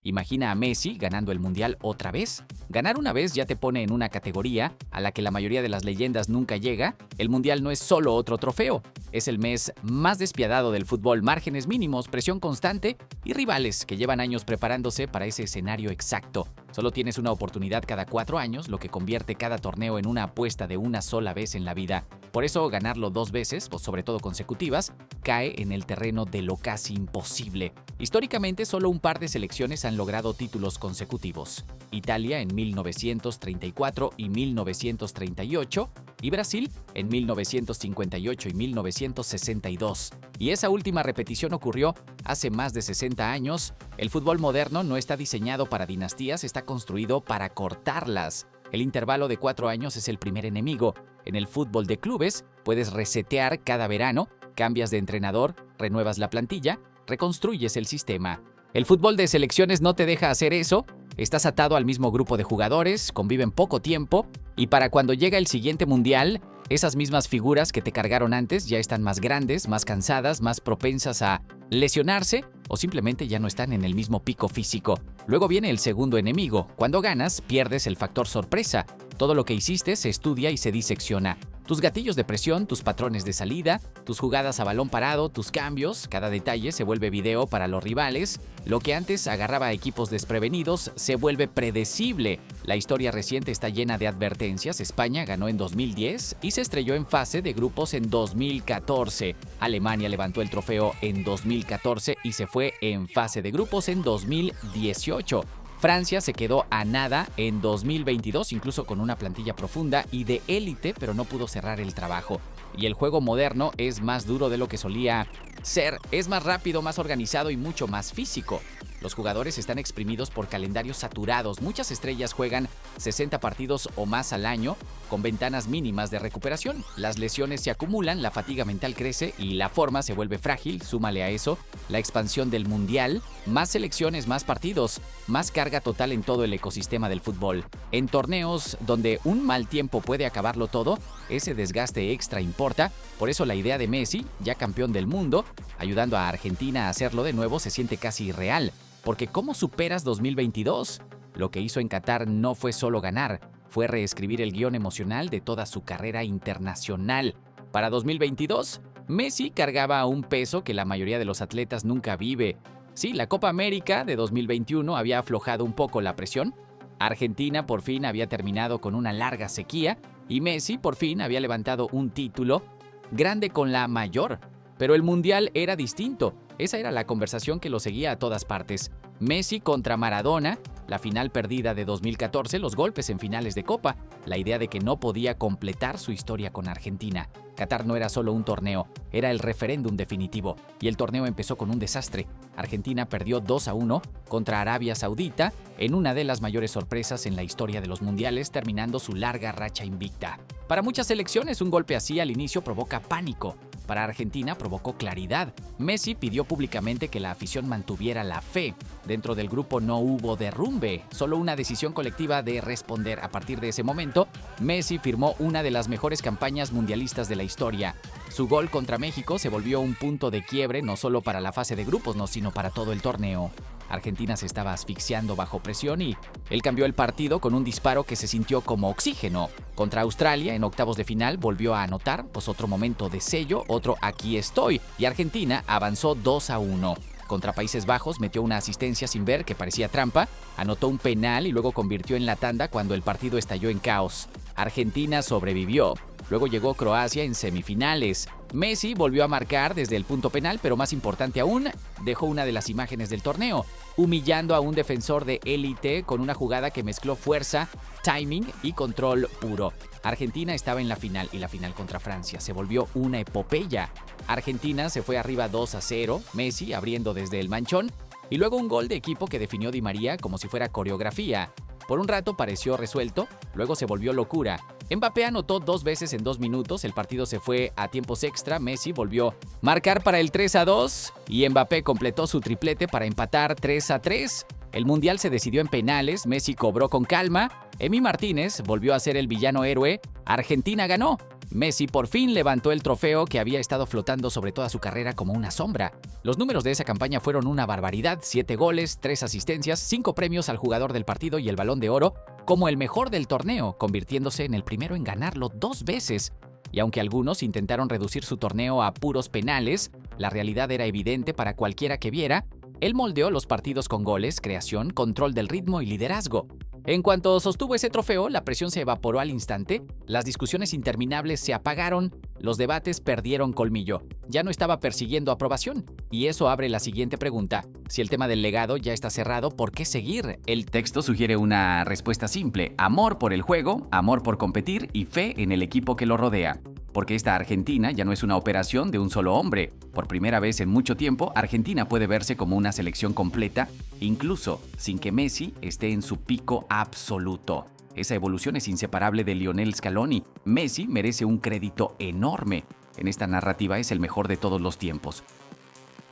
Imagina a Messi ganando el Mundial otra vez. Ganar una vez ya te pone en una categoría a la que la mayoría de las leyendas nunca llega. El Mundial no es solo otro trofeo. Es el mes más despiadado del fútbol, márgenes mínimos, presión constante y rivales que llevan años preparándose para ese escenario exacto. Solo tienes una oportunidad cada 4 años, lo que convierte cada torneo en una apuesta de una sola vez en la vida. Por eso ganarlo 2 veces, o sobre todo consecutivas, cae en el terreno de lo casi imposible. Históricamente, solo un par de selecciones han logrado títulos consecutivos. Italia en 1934 y 1938, y Brasil en 1958 y 1962. Y esa última repetición ocurrió hace más de 60 años. El fútbol moderno no está diseñado para dinastías, está construido para cortarlas. El intervalo de 4 años es el primer enemigo. En el fútbol de clubes puedes resetear cada verano, cambias de entrenador, renuevas la plantilla, reconstruyes el sistema. El fútbol de selecciones no te deja hacer eso. Estás atado al mismo grupo de jugadores, conviven poco tiempo y para cuando llega el siguiente mundial, esas mismas figuras que te cargaron antes ya están más grandes, más cansadas, más propensas a lesionarse o simplemente ya no están en el mismo pico físico. Luego viene el segundo enemigo. Cuando ganas, pierdes el factor sorpresa. Todo lo que hiciste se estudia y se disecciona. Tus gatillos de presión, tus patrones de salida, tus jugadas a balón parado, tus cambios, cada detalle se vuelve video para los rivales. Lo que antes agarraba a equipos desprevenidos se vuelve predecible. La historia reciente está llena de advertencias. España ganó en 2010 y se estrelló en fase de grupos en 2014. Alemania levantó el trofeo en 2014 y se fue en fase de grupos en 2018. Francia se quedó a nada en 2022, incluso con una plantilla profunda y de élite, pero no pudo cerrar el trabajo. Y el juego moderno es más duro de lo que solía ser, es más rápido, más organizado y mucho más físico. Los jugadores están exprimidos por calendarios saturados. Muchas estrellas juegan 60 partidos o más al año, con ventanas mínimas de recuperación. Las lesiones se acumulan, la fatiga mental crece y la forma se vuelve frágil. Súmale a eso la expansión del mundial, más selecciones, más partidos, más carga total en todo el ecosistema del fútbol. En torneos donde un mal tiempo puede acabarlo todo, ese desgaste extra importa. Por eso la idea de Messi, ya campeón del mundo, ayudando a Argentina a hacerlo de nuevo, se siente casi irreal. Porque ¿cómo superas 2022? Lo que hizo en Qatar no fue solo ganar, fue reescribir el guión emocional de toda su carrera internacional. Para 2022, Messi cargaba un peso que la mayoría de los atletas nunca vive. Sí, la Copa América de 2021 había aflojado un poco la presión. Argentina por fin había terminado con una larga sequía y Messi por fin había levantado un título grande con la mayor. Pero el Mundial era distinto. Esa era la conversación que lo seguía a todas partes. Messi contra Maradona, la final perdida de 2014, los golpes en finales de Copa, la idea de que no podía completar su historia con Argentina. Qatar no era solo un torneo, era el referéndum definitivo. Y el torneo empezó con un desastre. Argentina perdió 2-1 contra Arabia Saudita en una de las mayores sorpresas en la historia de los mundiales, terminando su larga racha invicta. Para muchas selecciones, un golpe así al inicio provoca pánico. Para Argentina provocó claridad. Messi pidió públicamente que la afición mantuviera la fe. Dentro del grupo no hubo derrumbe, solo una decisión colectiva de responder. A partir de ese momento, Messi firmó una de las mejores campañas mundialistas de la historia. Su gol contra México se volvió un punto de quiebre no solo para la fase de grupos, sino para todo el torneo. Argentina se estaba asfixiando bajo presión y él cambió el partido con un disparo que se sintió como oxígeno. Contra Australia, en octavos de final, volvió a anotar, otro momento de sello, otro aquí estoy, y Argentina avanzó 2-1. Contra Países Bajos metió una asistencia sin ver que parecía trampa, anotó un penal y luego convirtió en la tanda cuando el partido estalló en caos. Argentina sobrevivió. Luego llegó Croacia en semifinales. Messi volvió a marcar desde el punto penal, pero más importante aún, dejó una de las imágenes del torneo, humillando a un defensor de élite con una jugada que mezcló fuerza, timing y control puro. Argentina estaba en la final y la final contra Francia se volvió una epopeya. Argentina se fue arriba 2-0, Messi abriendo desde el manchón y luego un gol de equipo que definió Di María como si fuera coreografía. Por un rato pareció resuelto, luego se volvió locura. Mbappé anotó 2 veces en 2 minutos, el partido se fue a tiempos extra, Messi volvió a marcar para el 3-2 y Mbappé completó su triplete para empatar 3-3. El Mundial se decidió en penales, Messi cobró con calma, Emi Martínez volvió a ser el villano héroe, Argentina ganó. Messi por fin levantó el trofeo que había estado flotando sobre toda su carrera como una sombra. Los números de esa campaña fueron una barbaridad: 7 goles, 3 asistencias, 5 premios al jugador del partido y el Balón de Oro como el mejor del torneo, convirtiéndose en el primero en ganarlo 2 veces. Y aunque algunos intentaron reducir su torneo a puros penales, la realidad era evidente para cualquiera que viera. Él moldeó los partidos con goles, creación, control del ritmo y liderazgo. En cuanto sostuvo ese trofeo, la presión se evaporó al instante, las discusiones interminables se apagaron, los debates perdieron colmillo. Ya no estaba persiguiendo aprobación. Y eso abre la siguiente pregunta: si el tema del legado ya está cerrado, ¿por qué seguir? El texto sugiere una respuesta simple: amor por el juego, amor por competir y fe en el equipo que lo rodea. Porque esta Argentina ya no es una operación de un solo hombre. Por primera vez en mucho tiempo, Argentina puede verse como una selección completa, incluso sin que Messi esté en su pico absoluto. Esa evolución es inseparable de Lionel Scaloni. Messi merece un crédito enorme. En esta narrativa es el mejor de todos los tiempos.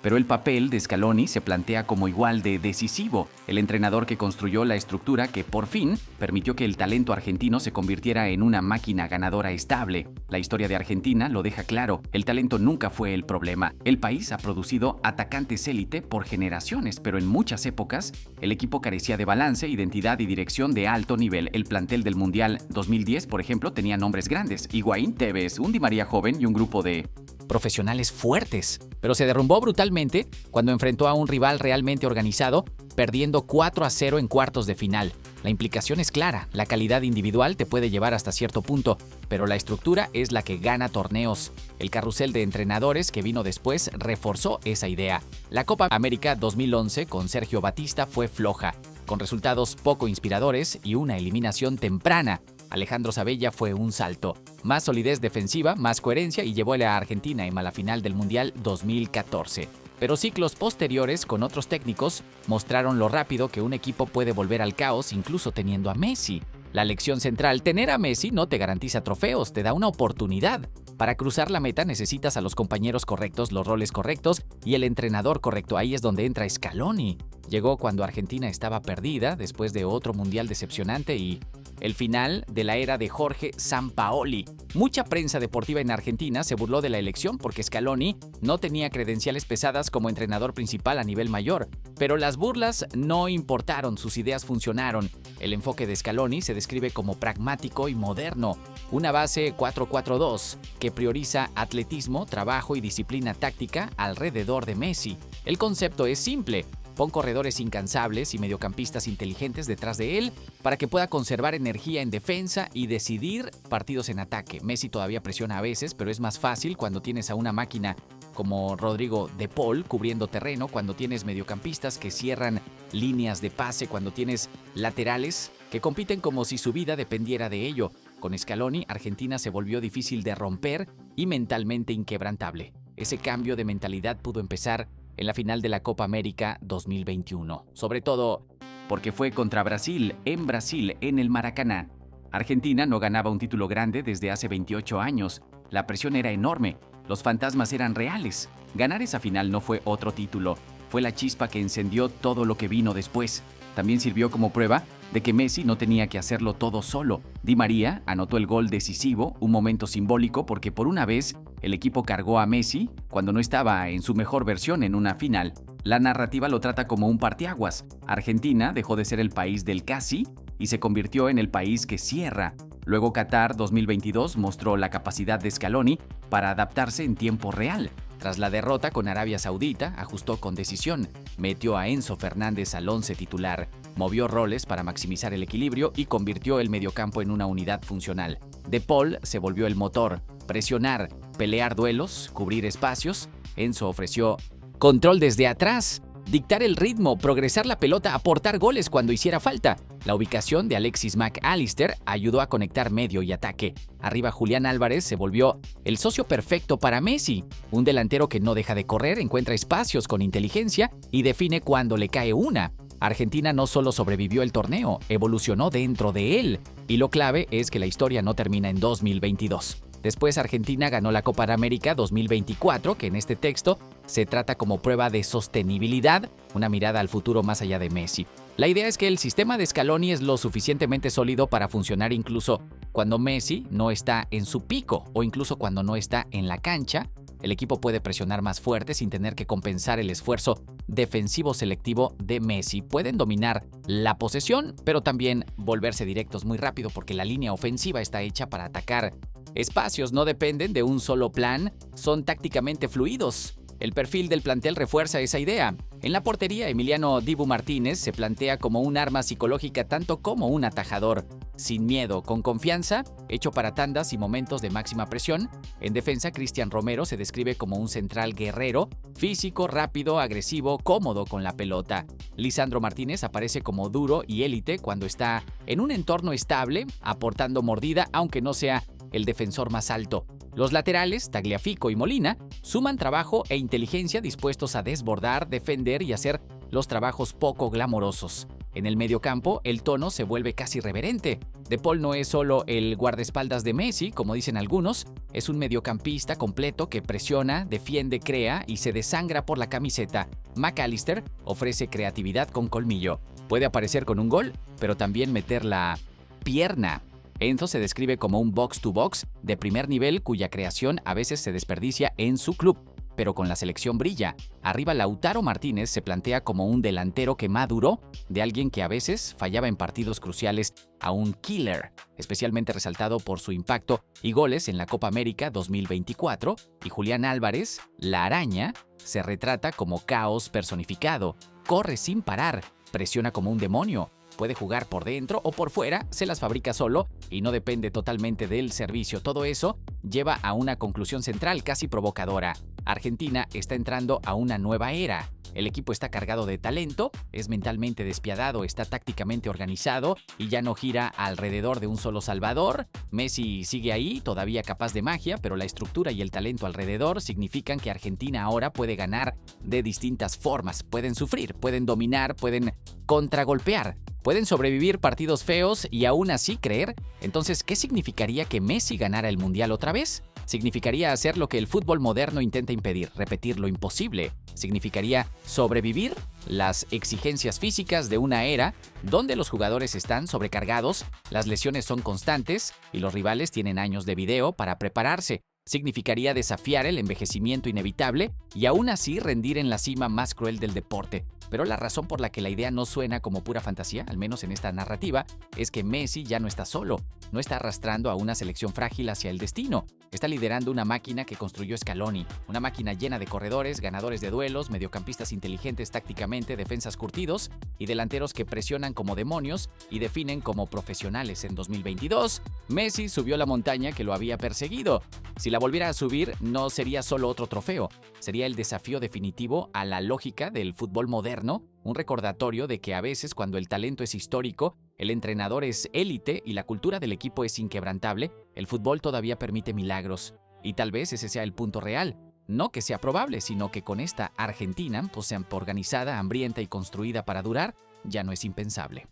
Pero el papel de Scaloni se plantea como igual de decisivo, el entrenador que construyó la estructura que por fin permitió que el talento argentino se convirtiera en una máquina ganadora estable. La historia de Argentina lo deja claro: el talento nunca fue el problema. El país ha producido atacantes élite por generaciones, pero en muchas épocas el equipo carecía de balance, identidad y dirección de alto nivel. El plantel del Mundial 2010, por ejemplo, tenía nombres grandes: Higuaín, Tevez, un Di María joven y un grupo de profesionales fuertes, pero se derrumbó brutalmente cuando enfrentó a un rival realmente organizado, perdiendo 4-0 en cuartos de final. La implicación es clara: la calidad individual te puede llevar hasta cierto punto, pero la estructura es la que gana torneos. El carrusel de entrenadores que vino después reforzó esa idea. La Copa América 2011 con Sergio Batista fue floja, con resultados poco inspiradores y una eliminación temprana. Alejandro Sabella fue un salto: más solidez defensiva, más coherencia, y llevó a la Argentina a la final del Mundial 2014. Pero ciclos posteriores con otros técnicos mostraron lo rápido que un equipo puede volver al caos incluso teniendo a Messi. La lección central: tener a Messi no te garantiza trofeos, te da una oportunidad. Para cruzar la meta necesitas a los compañeros correctos, los roles correctos y el entrenador correcto. Ahí es donde entra Scaloni. Llegó cuando Argentina estaba perdida, después de otro mundial decepcionante y el final de la era de Jorge Sampaoli. Mucha prensa deportiva en Argentina se burló de la elección porque Scaloni no tenía credenciales pesadas como entrenador principal a nivel mayor. Pero las burlas no importaron, sus ideas funcionaron. El enfoque de Scaloni se describe como pragmático y moderno. Una base 4-4-2 que prioriza atletismo, trabajo y disciplina táctica alrededor de Messi. El concepto es simple: pon corredores incansables y mediocampistas inteligentes detrás de él para que pueda conservar energía en defensa y decidir partidos en ataque. Messi todavía presiona a veces, pero es más fácil cuando tienes a una máquina como Rodrigo de Paul cubriendo terreno, cuando tienes mediocampistas que cierran líneas de pase, cuando tienes laterales que compiten como si su vida dependiera de ello. Con Scaloni, Argentina se volvió difícil de romper y mentalmente inquebrantable. Ese cambio de mentalidad pudo empezar en la final de la Copa América 2021, sobre todo porque fue contra Brasil, en el Maracaná. Argentina no ganaba un título grande desde hace 28 años. La presión era enorme, los fantasmas eran reales. Ganar esa final no fue otro título, fue la chispa que encendió todo lo que vino después. También sirvió como prueba de que Messi no tenía que hacerlo todo solo. Di María anotó el gol decisivo, un momento simbólico porque por una vez el equipo cargó a Messi cuando no estaba en su mejor versión en una final. La narrativa lo trata como un parteaguas. Argentina dejó de ser el país del casi y se convirtió en el país que cierra. Luego Qatar 2022 mostró la capacidad de Scaloni para adaptarse en tiempo real. Tras la derrota con Arabia Saudita, ajustó con decisión, metió a Enzo Fernández al once titular, movió roles para maximizar el equilibrio y convirtió el mediocampo en una unidad funcional. De Paul se volvió el motor: presionar, pelear duelos, cubrir espacios. Enzo ofreció control desde atrás, dictar el ritmo, progresar la pelota, aportar goles cuando hiciera falta. La ubicación de Alexis McAllister ayudó a conectar medio y ataque. Arriba, Julián Álvarez se volvió el socio perfecto para Messi. Un delantero que no deja de correr, encuentra espacios con inteligencia y define cuando le cae una. Argentina no solo sobrevivió el torneo, evolucionó dentro de él. Y lo clave es que la historia no termina en 2022. Después Argentina ganó la Copa América 2024, que en este texto se trata como prueba de sostenibilidad, una mirada al futuro más allá de Messi. La idea es que el sistema de Scaloni es lo suficientemente sólido para funcionar incluso Cuando Messi no está en su pico o incluso cuando no está en la cancha, el equipo puede presionar más fuerte sin tener que compensar el esfuerzo defensivo selectivo de Messi. Pueden dominar la posesión, pero también volverse directos muy rápido porque la línea ofensiva está hecha para atacar espacios, no dependen de un solo plan, son tácticamente fluidos. El perfil del plantel refuerza esa idea. En la portería, Emiliano Dibu Martínez se plantea como un arma psicológica tanto como un atajador. Sin miedo, con confianza, hecho para tandas y momentos de máxima presión. En defensa, Cristian Romero se describe como un central guerrero, físico, rápido, agresivo, cómodo con la pelota. Lisandro Martínez aparece como duro y élite cuando está en un entorno estable, aportando mordida, aunque no sea el defensor más alto. Los laterales, Tagliafico y Molina, suman trabajo e inteligencia dispuestos a desbordar, defender y hacer los trabajos poco glamorosos. En el mediocampo, el tono se vuelve casi reverente. De Paul no es solo el guardaespaldas de Messi, como dicen algunos, es un mediocampista completo que presiona, defiende, crea y se desangra por la camiseta. McAllister ofrece creatividad con colmillo. Puede aparecer con un gol, pero también meter la pierna. Enzo se describe como un box-to-box de primer nivel cuya creación a veces se desperdicia en su club, pero con la selección brilla. Arriba, Lautaro Martínez se plantea como un delantero que maduró, de alguien que a veces fallaba en partidos cruciales a un killer, especialmente resaltado por su impacto y goles en la Copa América 2024, y Julián Álvarez, la araña, se retrata como caos personificado, corre sin parar, presiona como un demonio. Puede jugar por dentro o por fuera, se las fabrica solo y no depende totalmente del servicio. Todo eso lleva a una conclusión central casi provocadora. Argentina está entrando a una nueva era. El equipo está cargado de talento, es mentalmente despiadado, está tácticamente organizado y ya no gira alrededor de un solo salvador. Messi sigue ahí, todavía capaz de magia, pero la estructura y el talento alrededor significan que Argentina ahora puede ganar de distintas formas. Pueden sufrir, pueden dominar, pueden contragolpear. ¿Pueden sobrevivir partidos feos y aún así creer? Entonces, ¿qué significaría que Messi ganara el Mundial otra vez? Significaría hacer lo que el fútbol moderno intenta impedir, repetir lo imposible. Significaría sobrevivir las exigencias físicas de una era donde los jugadores están sobrecargados, las lesiones son constantes y los rivales tienen años de video para prepararse. Significaría desafiar el envejecimiento inevitable y aún así rendir en la cima más cruel del deporte. Pero la razón por la que la idea no suena como pura fantasía, al menos en esta narrativa, es que Messi ya no está solo, no está arrastrando a una selección frágil hacia el destino. Está liderando una máquina que construyó Scaloni, una máquina llena de corredores, ganadores de duelos, mediocampistas inteligentes tácticamente, defensas curtidos y delanteros que presionan como demonios y definen como profesionales. En 2022, Messi subió la montaña que lo había perseguido. Si la volviera a subir, no sería solo otro trofeo, sería el desafío definitivo a la lógica del fútbol moderno, un recordatorio de que a veces cuando el talento es histórico, el entrenador es élite y la cultura del equipo es inquebrantable, el fútbol todavía permite milagros. Y tal vez ese sea el punto real. No que sea probable, sino que con esta Argentina, pues organizada, hambrienta y construida para durar, ya no es impensable.